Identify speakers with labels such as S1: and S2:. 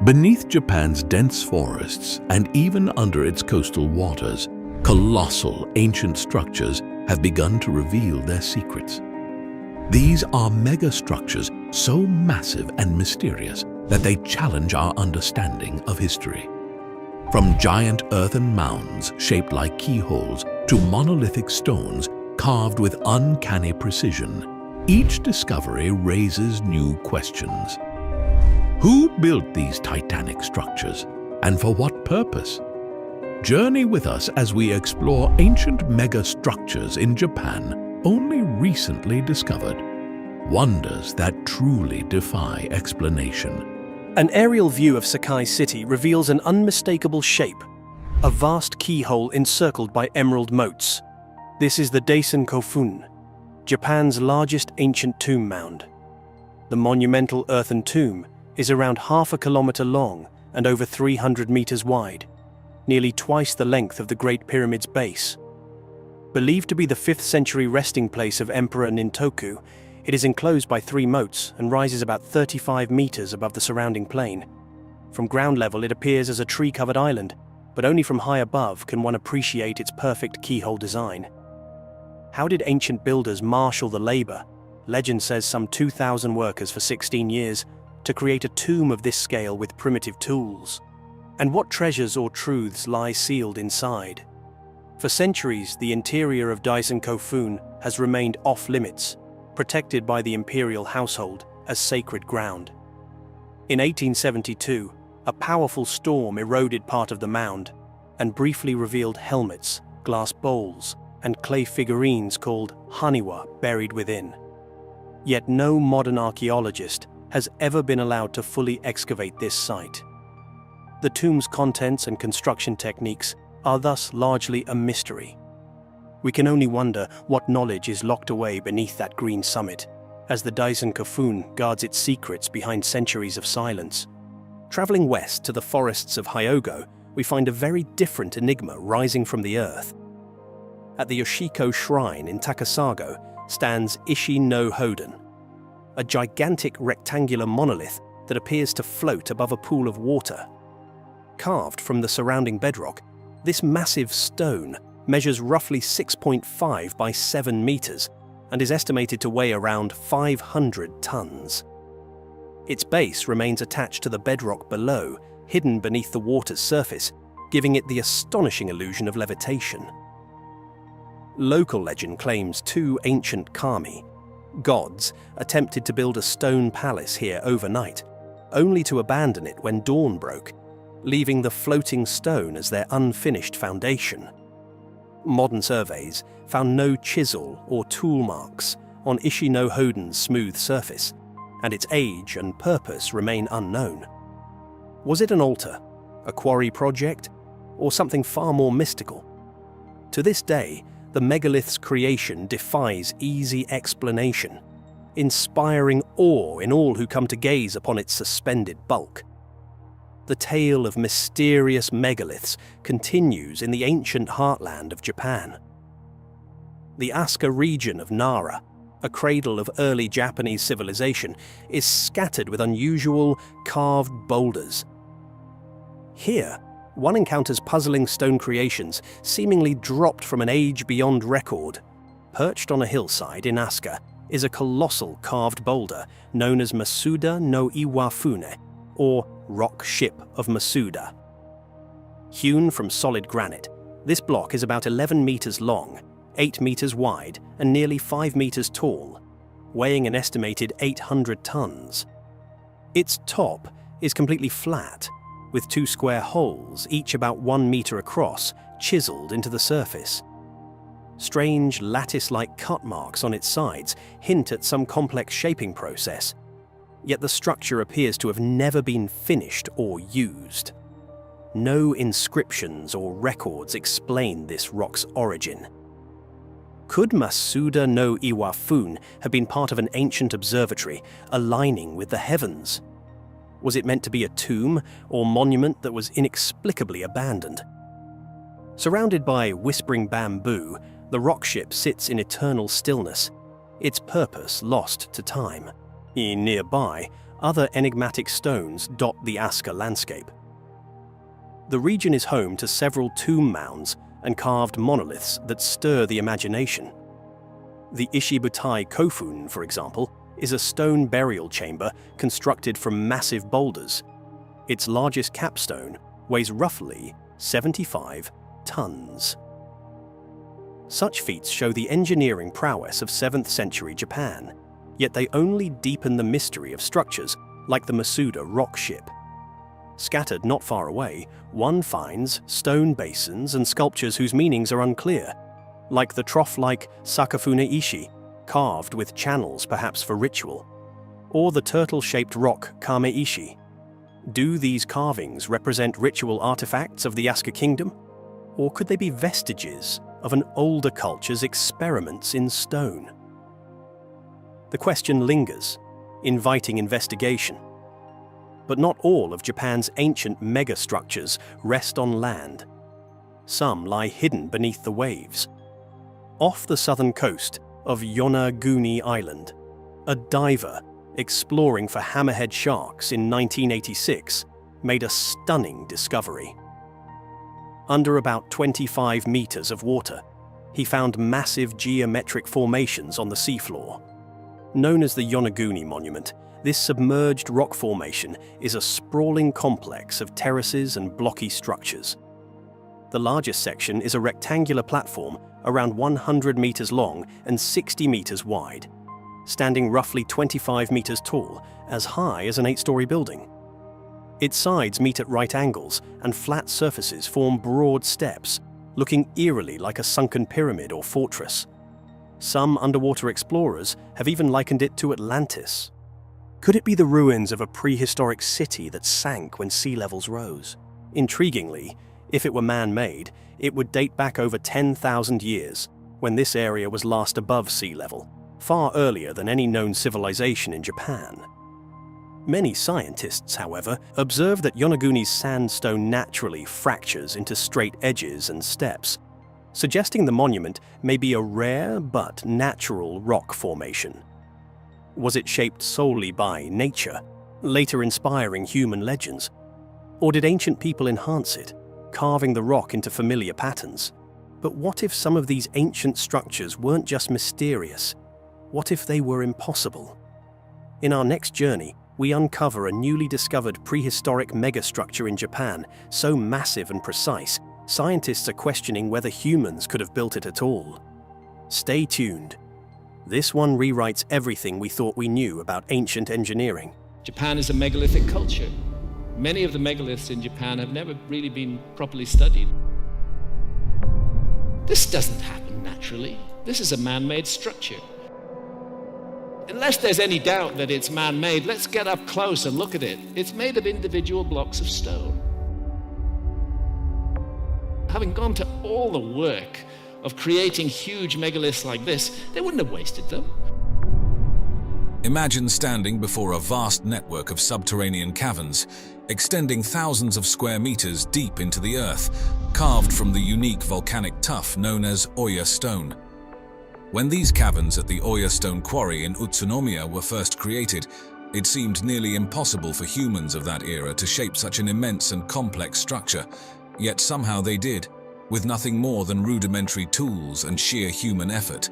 S1: Beneath Japan's dense forests and even under its coastal waters, colossal ancient structures have begun to reveal their secrets. These are megastructures so massive and mysterious that they challenge our understanding of history. From giant earthen mounds shaped like keyholes to monolithic stones carved with uncanny precision, each discovery raises new questions. Who built these titanic structures, and for what purpose? Journey with us as we explore ancient megastructures in Japan, only recently discovered. Wonders that truly defy explanation.
S2: An aerial view of Sakai City reveals an unmistakable shape, a vast keyhole encircled by emerald moats. This is the Daisen Kofun, Japan's largest ancient tomb mound. The monumental earthen tomb is around half a kilometer long and over 300 meters wide, nearly twice the length of the Great Pyramid's base. Believed to be the 5th century resting place of Emperor Nintoku, it is enclosed by 3 moats and rises about 35 meters above the surrounding plain. From ground level it appears as a tree-covered island, but only from high above can one appreciate its perfect keyhole design. How did ancient builders marshal the labor, legend says some 2,000 workers for 16 years, to create a tomb of this scale with primitive tools? And what treasures or truths lie sealed inside? For centuries, the interior of Daisen Kofun has remained off-limits, protected by the imperial household as sacred ground. In 1872, a powerful storm eroded part of the mound and briefly revealed helmets, glass bowls, and clay figurines called haniwa buried within. Yet no modern archaeologist has ever been allowed to fully excavate this site. The tomb's contents and construction techniques are thus largely a mystery. We can only wonder what knowledge is locked away beneath that green summit, as the Daisen Kofun guards its secrets behind centuries of silence. Traveling west to the forests of Hyogo, we find a very different enigma rising from the earth. At the Yoshiko Shrine in Takasago stands Ishi no Hoden, a gigantic rectangular monolith that appears to float above a pool of water. Carved from the surrounding bedrock, this massive stone measures roughly 6.5 by 7 meters and is estimated to weigh around 500 tons. Its base remains attached to the bedrock below, hidden beneath the water's surface, giving it the astonishing illusion of levitation. Local legend claims 2 ancient kami, gods, attempted to build a stone palace here overnight, only to abandon it when dawn broke, leaving the floating stone as their unfinished foundation. Modern surveys found no chisel or tool marks on Ishi no Hoden's smooth surface, and its age and purpose remain unknown. Was it an altar, a quarry project, or something far more mystical? To this day, the megalith's creation defies easy explanation, inspiring awe in all who come to gaze upon its suspended bulk. The tale of mysterious megaliths continues in the ancient heartland of Japan. The Asuka region of Nara, a cradle of early Japanese civilization, is scattered with unusual carved boulders. Here, one encounters puzzling stone creations seemingly dropped from an age beyond record. Perched on a hillside in Asuka is a colossal carved boulder known as Masuda no Iwafune, or Rock Ship of Masuda. Hewn from solid granite, this block is about 11 meters long, 8 meters wide, and nearly 5 meters tall, weighing an estimated 800 tons. Its top is completely flat, with 2 square holes, each about 1 meter across, chiseled into the surface. Strange lattice-like cut marks on its sides hint at some complex shaping process, yet the structure appears to have never been finished or used. No inscriptions or records explain this rock's origin. Could Masuda no Iwafune have been part of an ancient observatory aligning with the heavens? Was it meant to be a tomb or monument that was inexplicably abandoned? Surrounded by whispering bamboo, the rock ship sits in eternal stillness, its purpose lost to time. Nearby, Other enigmatic stones dot the Asuka landscape. The region is home to several tomb mounds and carved monoliths that stir the imagination. The Ishibutai Kofun, for example, is a stone burial chamber constructed from massive boulders. Its largest capstone weighs roughly 75 tons. Such feats show the engineering prowess of 7th century Japan, yet they only deepen the mystery of structures like the Masuda rock ship. Scattered not far away, one finds stone basins and sculptures whose meanings are unclear, like the trough-like Sakafune Ishi, carved with channels perhaps for ritual, or the turtle-shaped rock Kame Ishi. Do these carvings represent ritual artifacts of the Asuka kingdom? Or could they be vestiges of an older culture's experiments in stone? The question lingers, inviting investigation. But not all of Japan's ancient megastructures rest on land. Some lie hidden beneath the waves. Off the southern coast of Yonaguni Island, a diver exploring for hammerhead sharks in 1986 made a stunning discovery. Under about 25 meters of water, he found massive geometric formations on the seafloor. Known as the Yonaguni Monument, this submerged rock formation is a sprawling complex of terraces and blocky structures. The largest section is a rectangular platform around 100 meters long and 60 meters wide, standing roughly 25 meters tall, as high as an 8-story building. Its sides meet at right angles, and flat surfaces form broad steps, looking eerily like a sunken pyramid or fortress. Some underwater explorers have even likened it to Atlantis. Could it be the ruins of a prehistoric city that sank when sea levels rose? Intriguingly, if it were man-made, it would date back over 10,000 years, when this area was last above sea level, far earlier than any known civilization in Japan. Many scientists, however, observe that Yonaguni's sandstone naturally fractures into straight edges and steps, suggesting the monument may be a rare but natural rock formation. Was it shaped solely by nature, later inspiring human legends? Or did ancient people enhance it, carving the rock into familiar patterns? But what if some of these ancient structures weren't just mysterious? What if they were impossible? In our next journey, we uncover a newly discovered prehistoric megastructure in Japan, so massive and precise, scientists are questioning whether humans could have built it at all. Stay tuned. This one rewrites everything we thought we knew about ancient engineering.
S3: Japan is a megalithic culture. Many of the megaliths in Japan have never really been properly studied. This doesn't happen naturally. This is a man-made structure. Unless there's any doubt that it's man-made, let's get up close and look at it. It's made of individual blocks of stone. Having gone to all the work of creating huge megaliths like this, they wouldn't have wasted them.
S4: Imagine standing before a vast network of subterranean caverns, extending thousands of square meters deep into the earth, carved from the unique volcanic tuff known as Oya stone. When these caverns at the Oya stone quarry in Utsunomiya were first created, it seemed nearly impossible for humans of that era to shape such an immense and complex structure, yet somehow they did, with nothing more than rudimentary tools and sheer human effort.